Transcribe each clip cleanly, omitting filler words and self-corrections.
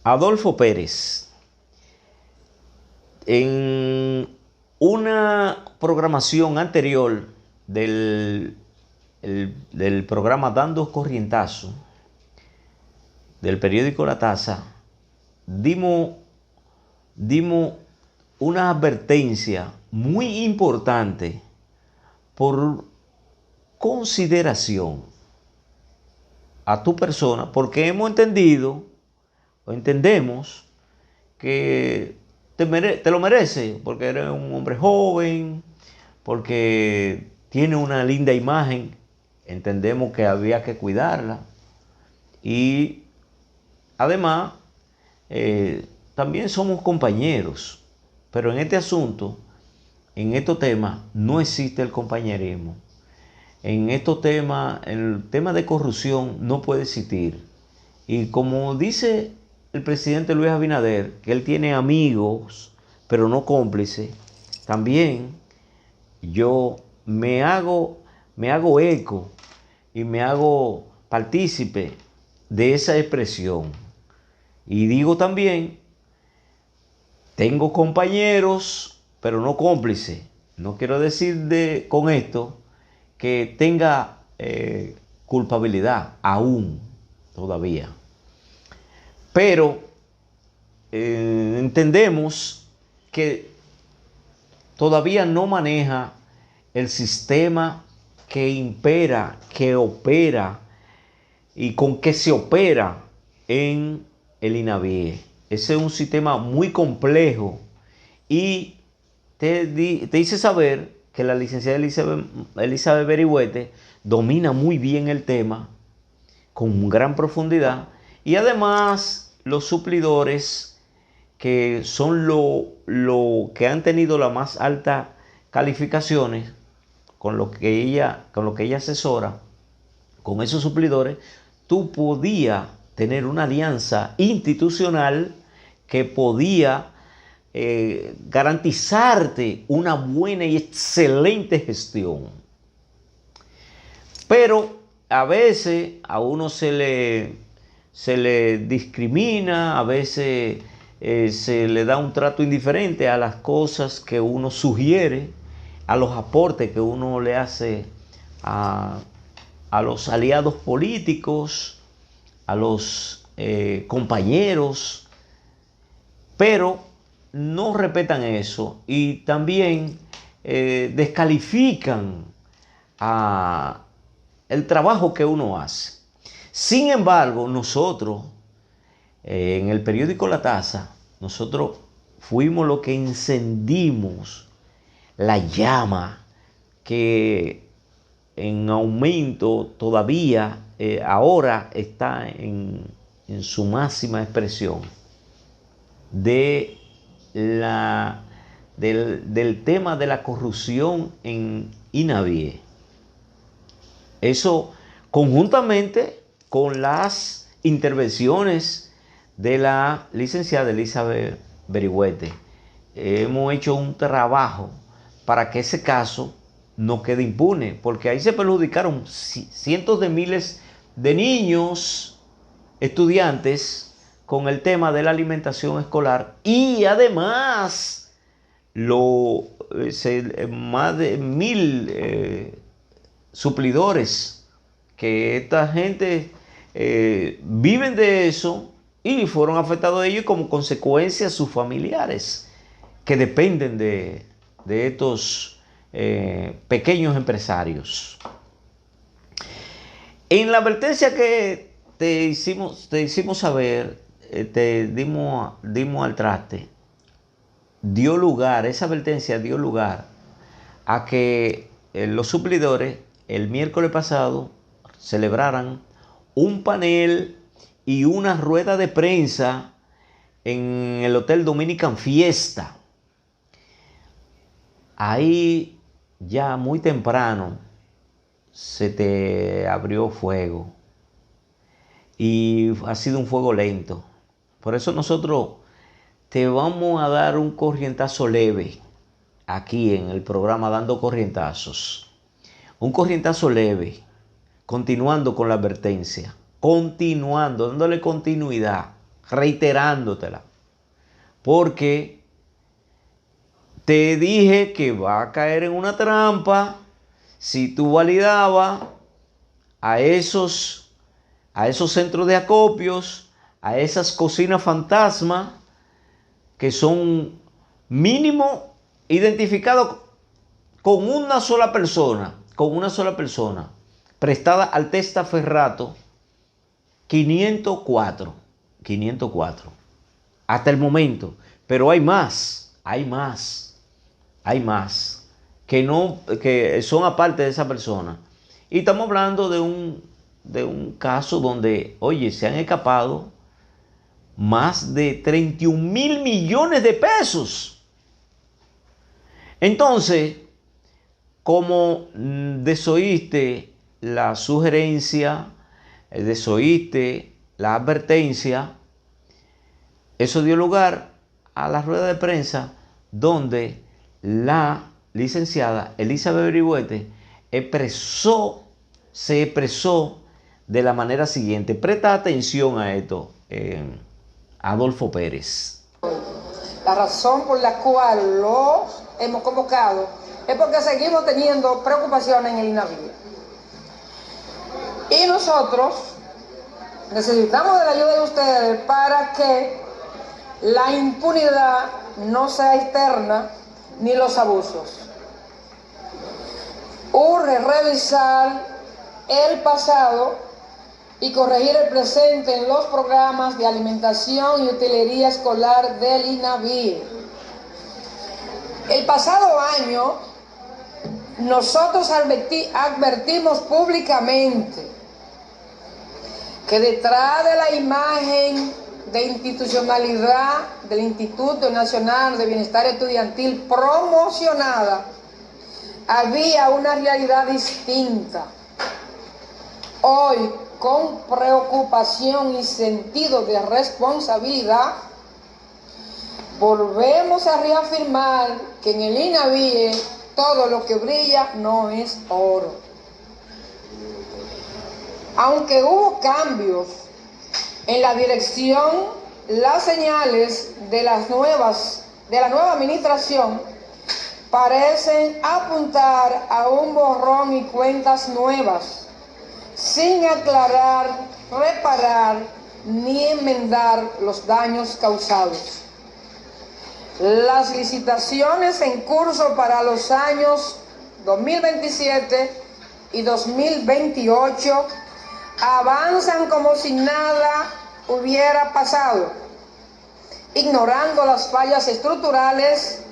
Adolfo Pérez, en una programación anterior del programa Dando Corrientazo, del periódico La Taza, dimos una advertencia muy importante por consideración a tu persona, porque hemos entendido o entendemos que te lo mereces, porque eres un hombre joven, porque tiene una linda imagen. Entendemos que había que cuidarla y además también somos compañeros, pero en este asunto, en estos temas, no existe el compañerismo. En estos temas, el tema de corrupción no puede existir. Y como dice el presidente Luis Abinader, que él tiene amigos, pero no cómplices, también yo me hago eco y me hago partícipe de esa expresión. Y digo también, tengo compañeros, pero no cómplices. No quiero decir con esto que tenga culpabilidad aún todavía. Pero entendemos que todavía no maneja el sistema que impera, que opera y con que se opera en el INAVIE. Ese es un sistema muy complejo y te hice saber que la licenciada Elizabeth Berihuete domina muy bien el tema con gran profundidad y además los suplidores que son lo que han tenido las más altas calificaciones con lo que ella asesora, con esos suplidores, tú podías tener una alianza institucional que podía garantizarte una buena y excelente gestión. Pero a veces a uno se le discrimina, a veces se le da un trato indiferente a las cosas que uno sugiere, a los aportes que uno le hace a los aliados políticos, a los compañeros, pero no respetan eso y también descalifican el trabajo que uno hace. Sin embargo, nosotros, en el periódico La Taza, nosotros fuimos los que encendimos la llama que en aumento todavía, ahora está en su máxima expresión del tema de la corrupción en INAVIE. Eso conjuntamente con las intervenciones de la licenciada Elizabeth Berihuete. Hemos hecho un trabajo para que ese caso no quede impune, porque ahí se perjudicaron cientos de miles de niños, estudiantes, con el tema de la alimentación escolar y además más de 1000 suplidores, que esta gente viven de eso y fueron afectados ellos como consecuencia sus familiares que dependen de estos pequeños empresarios. En la advertencia que te hicimos saber, te dimos al traste, esa advertencia dio lugar a que los suplidores el miércoles pasado celebraran un panel y una rueda de prensa en el Hotel Dominican Fiesta. Ahí ya muy temprano se te abrió fuego y ha sido un fuego lento. Por eso nosotros te vamos a dar un corrientazo leve aquí en el programa Dando Corrientazos. Un corrientazo leve, continuando con la advertencia, dándole continuidad, reiterándotela, porque te dije que va a caer en una trampa si tú validabas a esos centros de acopios, a esas cocinas fantasma que son mínimo identificados con una sola persona, prestada al testaferrato 504, hasta el momento. Pero hay más, que son aparte de esa persona. Y estamos hablando de un caso donde, oye, se han escapado más de 31 mil millones de pesos. Entonces, como desoíste la sugerencia, desoíste la advertencia, eso dio lugar a la rueda de prensa donde la licenciada Elizabeth Berihuete se expresó de la manera siguiente. Presta atención a esto, Adolfo Pérez. La razón por la cual los hemos convocado es porque seguimos teniendo preocupaciones en el INAVI. Y nosotros necesitamos de la ayuda de ustedes para que la impunidad no sea externa ni los abusos. Urge revisar el pasado y corregir el presente en los programas de alimentación y utilería escolar del INAVI. El pasado año, nosotros advertimos públicamente que detrás de la imagen de institucionalidad del Instituto Nacional de Bienestar Estudiantil promocionada, había una realidad distinta. Hoy, con preocupación y sentido de responsabilidad, volvemos a reafirmar que en el INAVI todo lo que brilla no es oro. Aunque hubo cambios en la dirección, las señales de la nueva administración parecen apuntar a un borrón y cuentas nuevas, sin aclarar, reparar ni enmendar los daños causados. Las licitaciones en curso para los años 2027 y 2028 avanzan como si nada hubiera pasado, ignorando las fallas estructurales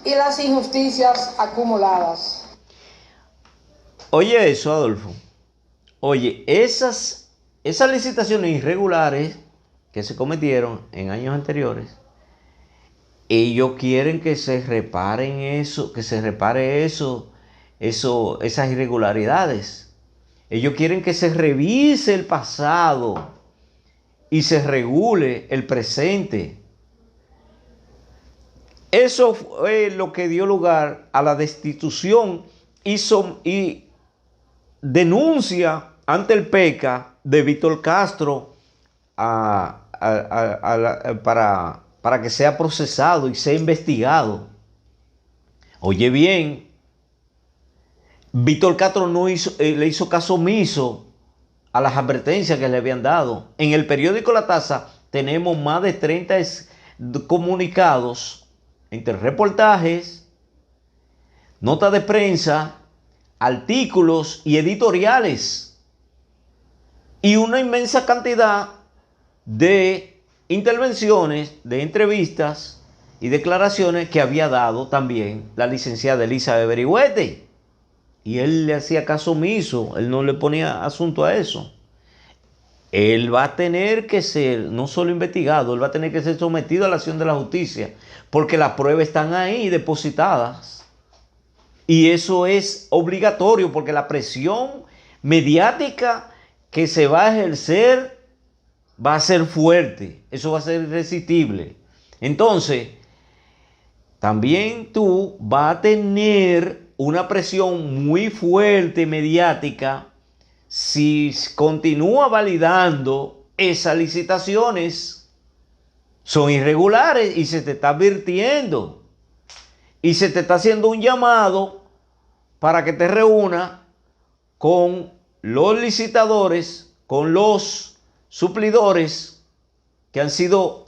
y las injusticias acumuladas. Oye eso, Adolfo. Oye, esas licitaciones irregulares que se cometieron en años anteriores, ellos quieren que se reparen eso, esas irregularidades. Ellos quieren que se revise el pasado y se regule el presente. Eso fue lo que dio lugar a la destitución y denuncia ante el PECA de Víctor Castro para que sea procesado y sea investigado. Oye bien, Víctor Castro le hizo caso omiso a las advertencias que le habían dado. En el periódico La Taza tenemos más de 30 comunicados entre reportajes, notas de prensa, artículos y editoriales, y una inmensa cantidad de intervenciones, de entrevistas y declaraciones que había dado también la licenciada Elizabeth Berihuete. Y él le hacía caso omiso, él no le ponía asunto a eso. Él va a tener que ser no solo investigado, él va a tener que ser sometido a la acción de la justicia, porque las pruebas están ahí depositadas. Y eso es obligatorio, porque la presión mediática que se va a ejercer va a ser fuerte, eso va a ser irresistible. Entonces, también tú vas a tener una presión muy fuerte mediática si continúa validando esas licitaciones. son irregulares y se te está advirtiendo. Y se te está haciendo un llamado para que te reúnas con los licitadores, con los suplidores que han sido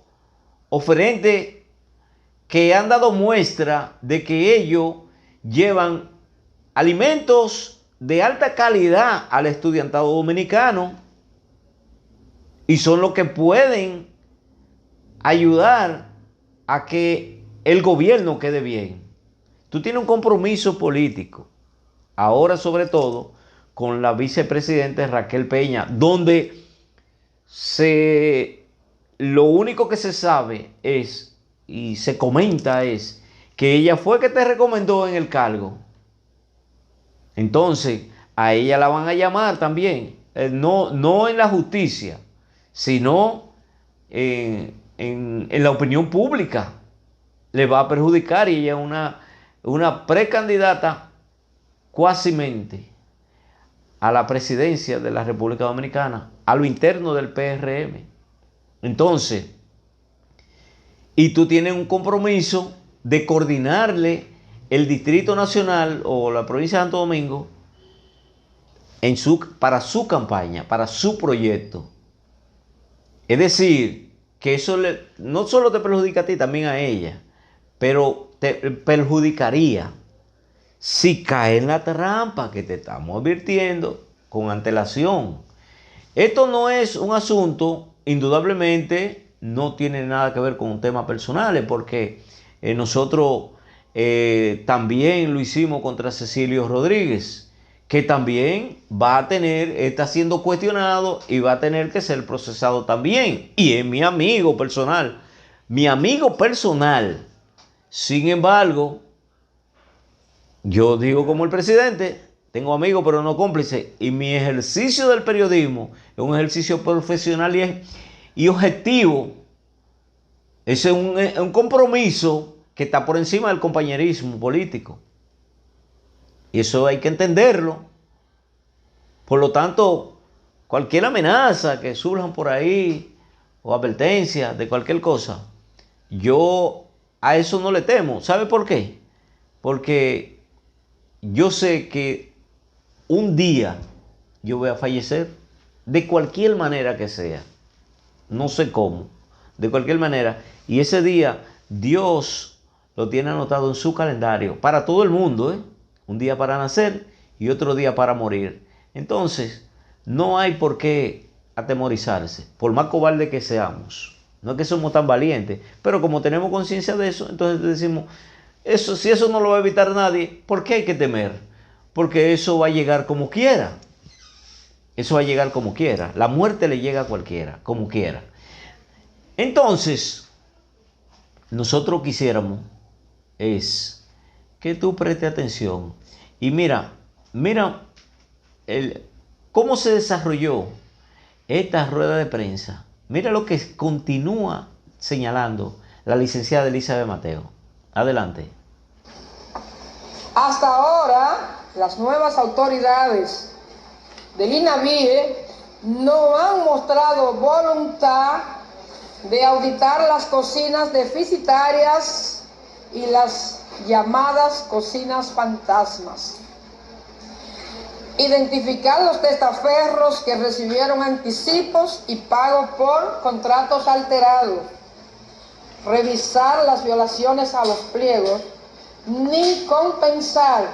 oferentes, que han dado muestra de que ellos llevan alimentos de alta calidad al estudiantado dominicano y son los que pueden ayudar a que el gobierno quede bien. Tú tienes un compromiso político, ahora sobre todo con la vicepresidenta Raquel Peña, donde lo único que se sabe es, y se comenta es, que ella fue que te recomendó en el cargo. Entonces, a ella la van a llamar también, no en la justicia, sino en la opinión pública. Le va a perjudicar y ella es una precandidata cuasimente a la presidencia de la República Dominicana, a lo interno del PRM. Entonces, y tú tienes un compromiso de coordinarle el Distrito Nacional o la provincia de Santo Domingo para su campaña, para su proyecto. Es decir, que eso no solo te perjudica a ti, también a ella, pero te perjudicaría si cae en la trampa que te estamos advirtiendo con antelación. Esto no es un asunto, indudablemente, no tiene nada que ver con temas personales, porque nosotros también lo hicimos contra Cecilio Rodríguez, que también está siendo cuestionado y va a tener que ser procesado también. Y es mi amigo personal. Mi amigo personal. Sin embargo, yo digo como el presidente, tengo amigos pero no cómplices. Y mi ejercicio del periodismo es un ejercicio profesional y objetivo. Ese es un compromiso que está por encima del compañerismo político. Y eso hay que entenderlo. Por lo tanto, cualquier amenaza que surjan por ahí o advertencia de cualquier cosa, yo a eso no le temo. ¿Sabe por qué? Porque yo sé que un día yo voy a fallecer de cualquier manera que sea. No sé cómo, de cualquier manera. Y ese día Dios lo tiene anotado en su calendario para todo el mundo, ¿eh? Un día para nacer y otro día para morir. Entonces, no hay por qué atemorizarse, por más cobarde que seamos. No es que somos tan valientes, pero como tenemos conciencia de eso, entonces decimos, si eso no lo va a evitar nadie, ¿por qué hay que temer? Porque eso va a llegar como quiera. Eso va a llegar como quiera. La muerte le llega a cualquiera, como quiera. Entonces, nosotros quisiéramos es que tú prestes atención y mira cómo se desarrolló esta rueda de prensa. Mira lo que continúa señalando la licenciada Elizabeth Mateo. Adelante. Hasta ahora, las nuevas autoridades del INAVIE no han mostrado voluntad de auditar las cocinas deficitarias y las llamadas cocinas fantasmas, identificar los testaferros que recibieron anticipos y pago por contratos alterados, revisar las violaciones a los pliegos, ni compensar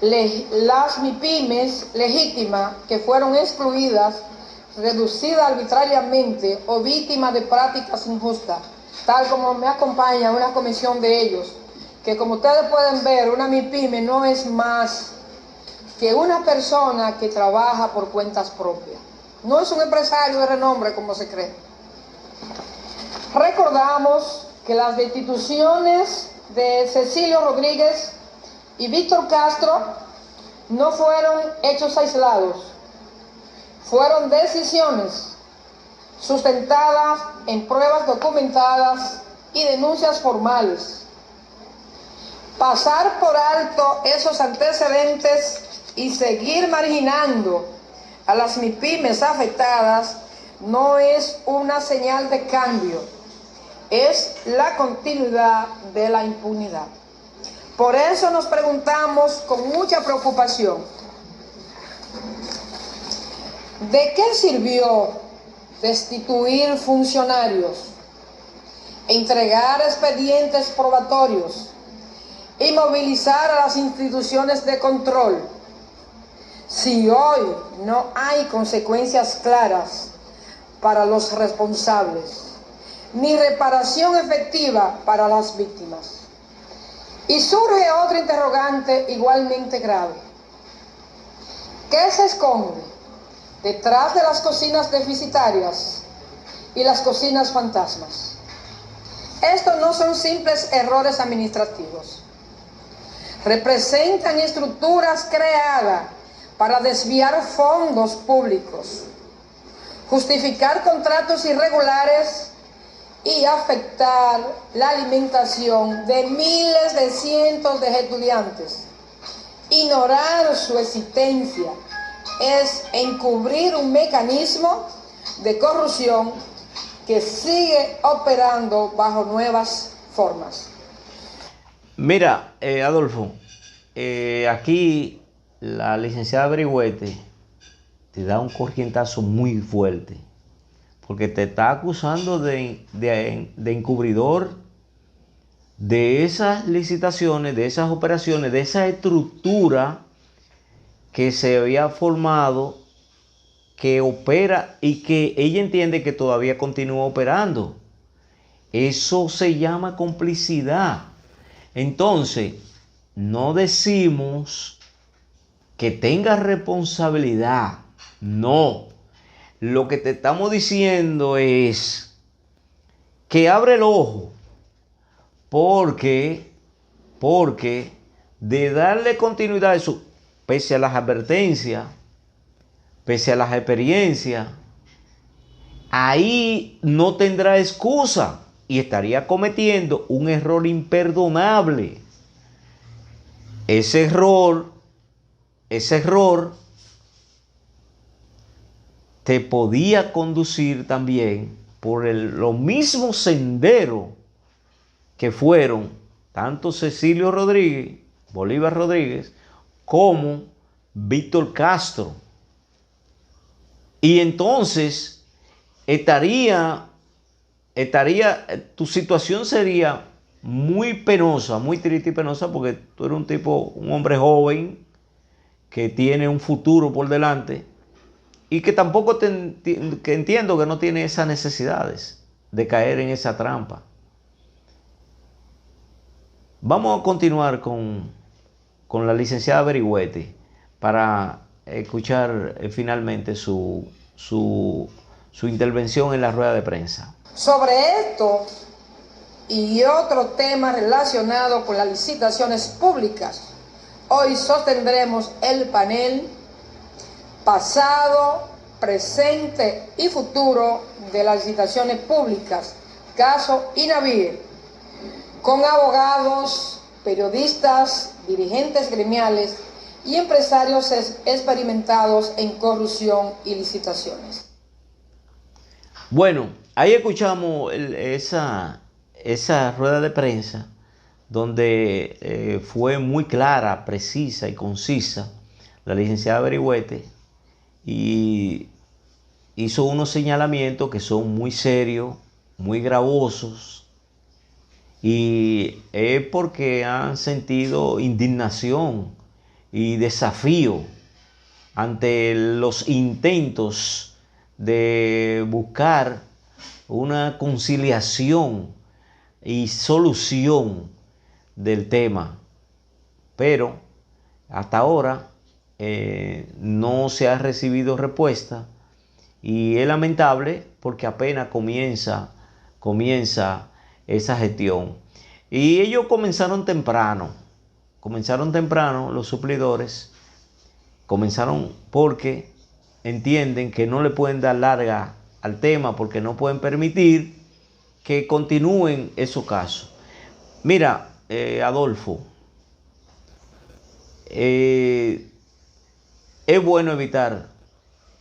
las MIPYMES legítimas que fueron excluidas, reducidas arbitrariamente o víctimas de prácticas injustas, tal como me acompaña una comisión de ellos, que como ustedes pueden ver, una MIPYME no es más que una persona que trabaja por cuentas propias. No es un empresario de renombre como se cree. Recordamos que las destituciones de Cecilio Rodríguez y Víctor Castro no fueron hechos aislados, fueron decisiones sustentadas en pruebas documentadas y denuncias formales. Pasar por alto esos antecedentes y seguir marginando a las MIPYMES afectadas no es una señal de cambio, es la continuidad de la impunidad. Por eso nos preguntamos con mucha preocupación, ¿de qué sirvió destituir funcionarios, entregar expedientes probatorios y movilizar a las instituciones de control si hoy no hay consecuencias claras para los responsables, ni reparación efectiva para las víctimas? Y surge otro interrogante igualmente grave. ¿Qué se esconde detrás de las cocinas deficitarias y las cocinas fantasmas? Estos no son simples errores administrativos. Representan estructuras creadas para desviar fondos públicos, justificar contratos irregulares y afectar la alimentación de miles de cientos de estudiantes. Ignorar su existencia es encubrir un mecanismo de corrupción que sigue operando bajo nuevas formas. Mira, Adolfo, aquí la licenciada Berigüete te da un corrientazo muy fuerte, porque te está acusando de encubridor de esas licitaciones, de esas operaciones, de esa estructura que se había formado, que opera y que ella entiende que todavía continúa operando. Eso se llama complicidad. Entonces, no decimos que tengas responsabilidad, no. Lo que te estamos diciendo es que abre el ojo, porque de darle continuidad a eso, pese a las advertencias, pese a las experiencias, ahí no tendrá excusa y estaría cometiendo un error imperdonable. Ese error te podía conducir también por lo mismo sendero que fueron tanto Cecilio Rodríguez, Bolívar Rodríguez, como Víctor Castro. Y entonces tu situación sería muy penosa, muy triste y penosa, porque tú eres un hombre joven que tiene un futuro por delante y que tampoco que entiendo que no tiene esas necesidades de caer en esa trampa. Vamos a continuar con la licenciada Berigüete para escuchar finalmente su intervención en la rueda de prensa. Sobre esto y otros temas relacionados con las licitaciones públicas, hoy sostendremos el panel pasado, presente y futuro de las licitaciones públicas, caso INAVIR, con abogados, periodistas, dirigentes gremiales y empresarios experimentados en corrupción y licitaciones. Bueno, ahí escuchamos esa rueda de prensa donde fue muy clara, precisa y concisa la licenciada Berigüete y hizo unos señalamientos que son muy serios, muy gravosos, y es porque han sentido indignación y desafío ante los intentos de buscar una conciliación y solución del tema. Pero hasta ahora no se ha recibido respuesta y es lamentable porque apenas comienza esa gestión. Y ellos comenzaron temprano, los suplidores, comenzaron porque entienden que no le pueden dar larga al tema, porque no pueden permitir que continúen esos casos. Mira, Adolfo,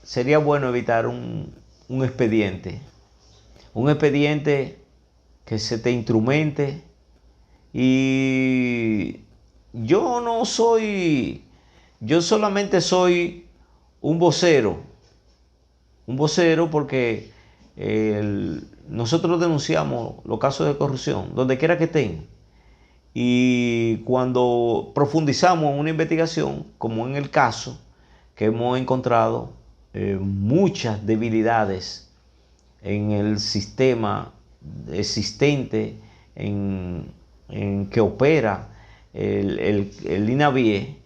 sería bueno evitar un expediente que se te instrumente. Y yo no soy, yo solamente soy un vocero porque nosotros denunciamos los casos de corrupción, donde quiera que estén. Y cuando profundizamos en una investigación, como en el caso, que hemos encontrado muchas debilidades en el sistema existente en que opera el INAVIE,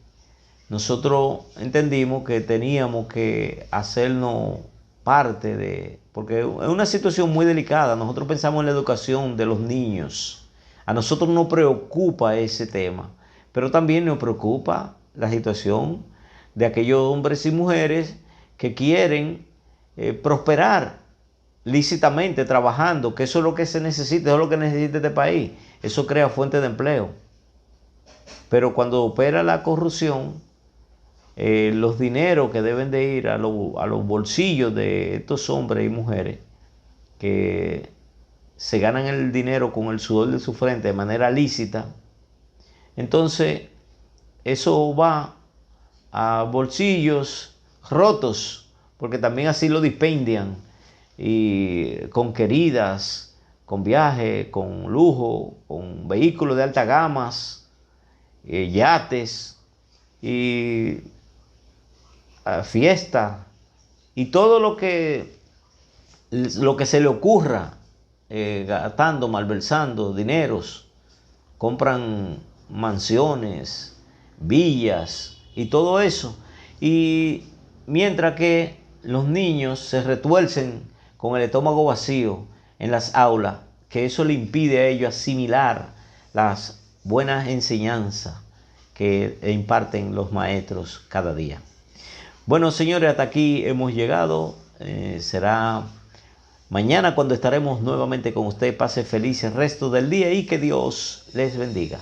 nosotros entendimos que teníamos que hacernos parte de, porque es una situación muy delicada. Nosotros pensamos en la educación de los niños. A nosotros nos preocupa ese tema, pero también nos preocupa la situación de aquellos hombres y mujeres que quieren prosperar lícitamente, trabajando, que eso es lo que se necesita, eso es lo que necesita este país. Eso crea fuentes de empleo. Pero cuando opera la corrupción, los dineros que deben de ir a los bolsillos de estos hombres y mujeres que se ganan el dinero con el sudor de su frente de manera lícita, entonces eso va a bolsillos rotos, porque también así lo dispendian, y con queridas, con viajes, con lujo, con vehículos de alta gama, yates y fiesta y todo lo que se le ocurra, gastando, malversando dineros. Compran mansiones, villas y todo eso. Y mientras que los niños se retuercen con el estómago vacío en las aulas, que eso le impide a ellos asimilar las buenas enseñanzas que imparten los maestros cada día. Bueno, señores, hasta aquí hemos llegado. Será mañana cuando estaremos nuevamente con usted. Pase feliz el resto del día y que Dios les bendiga.